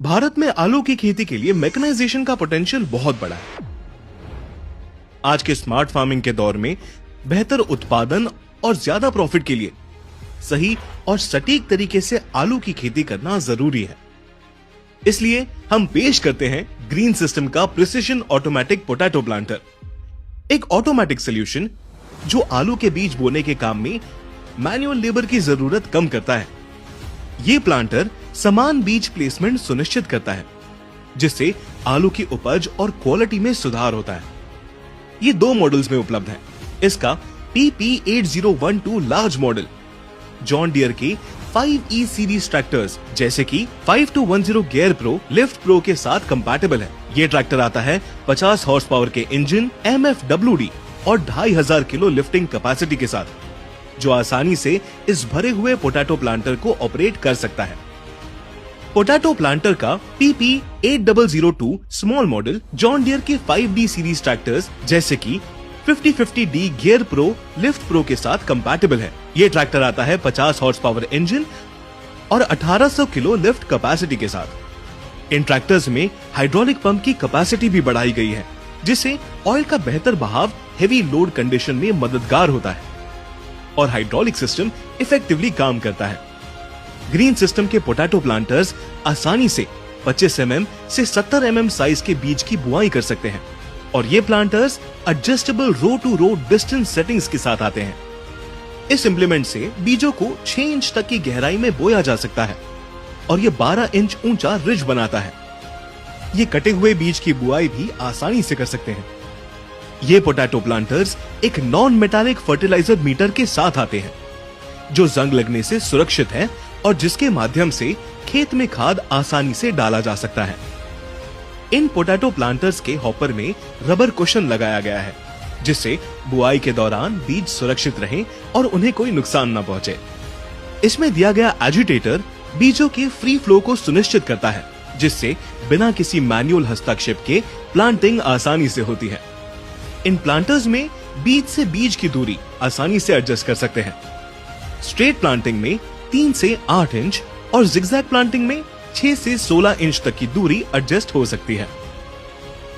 भारत में आलू की खेती के लिए मैकेनाइजेशन का पोटेंशियल बहुत बड़ा है। आज के स्मार्ट फार्मिंग के दौर में बेहतर उत्पादन और ज्यादा प्रॉफिट के लिए सही और सटीक तरीके से आलू की खेती करना जरूरी है। इसलिए हम पेश करते हैं ग्रीन सिस्टम का प्रिसिशन ऑटोमेटिक पोटैटो प्लांटर, एक ऑटोमेटिक सोल्यूशन जो आलू के बीज बोने के काम में मैनुअल लेबर की जरूरत कम करता है। ये प्लांटर समान बीज प्लेसमेंट सुनिश्चित करता है, जिससे आलू की उपज और क्वालिटी में सुधार होता है। ये दो मॉडल्स में उपलब्ध है। इसका PP8012 large model John Deere के 5E सीरीज ट्रैक्टर्स जैसे कि 5210 गियर प्रो, लिफ्ट प्रो के साथ कंपैटिबल है। ये ट्रैक्टर आता है 50 हॉर्स पावर के इंजन, MFWD और 2500 किलो लिफ्टिंग कैपेसिटी के साथ, जो आसानी से इस भरे हुए पोटैटो प्लांटर को ऑपरेट कर सकता है। पोटैटो प्लांटर का PP8002 small model John Deere के 5D सीरीज ट्रैक्टर्स जैसे कि 5050D gear pro, lift pro के साथ कंपैटिबल है। ये ट्रैक्टर आता है 50 हॉर्स पावर इंजन और 1800 किलो लिफ्ट कैपेसिटी के साथ। इन ट्रैक्टर्स में हाइड्रोलिक पंप की कैपेसिटी भी बढ़ाई गई है, जिससे ऑयल का बेहतर बहाव हेवी लोड कंडीशन में मददगार होता है और हाइड्रोलिक सिस्टम इफेक्टिवली काम करता है। ग्रीन सिस्टम के पोटैटो प्लांटर्स आसानी से 25 mm से 70 mm साइज के बीज की बुआई कर सकते हैं और ये planters adjustable row to row distance settings के साथ आते हैं। इस इंप्लीमेंट से बीजों को 6 इंच तक की गहराई में बोया जा सकता है और ये 12 इंच ऊंचा रिज बनाता है। ये कटे हुए बीज की बुआई भी आसानी से कर सकते हैं। ये पोटैटो प्लांटर्स एक नॉन मेटालिक फर्टिलाइजर मीटर के साथ आते हैं, जो जंग लगने से सुरक्षित है और जिसके माध्यम से खेत में खाद आसानी से डाला जा सकता है। इन पोटैटो प्लांटर्स के हॉपर में रबर कुशन लगाया गया है, जिससे बुआई के दौरान बीज सुरक्षित रहें और उन्हें कोई नुकसान न पहुंचे। इसमें दिया गया एजिटेटर बीजों के फ्री फ्लो को सुनिश्चित करता है, जिससे बिना किसी मैनुअल हस्तक्षेप के प्लांटिंग आसानी से होती है। इन प्लांटर्स में बीज से बीज की दूरी आसानी से एडजस्ट कर सकते हैं। स्ट्रेट प्लांटिंग में 3 से 8 इंच और जिगजैग प्लांटिंग में 6 से 16 इंच तक की दूरी एडजस्ट हो सकती है।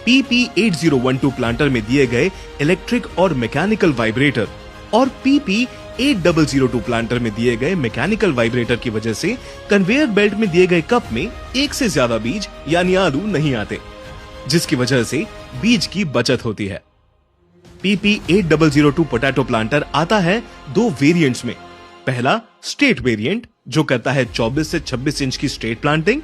PP8012 प्लांटर में दिए गए इलेक्ट्रिक और मैकेनिकल वाइब्रेटर और PP8002 प्लांटर में दिए गए मैकेनिकल वाइब्रेटर की वजह से कन्वेयर बेल्ट में दिए गए कप में एक से ज्यादा बीज यानी आलू नहीं आते, जिसकी वजह से बीज की बचत होती है। PP8002 पोटैटो प्लांटर आता है 2 वेरिएंट्स में। पहला स्ट्रेट वेरिएंट जो करता है 24 से 26 इंच की स्ट्रेट प्लांटिंग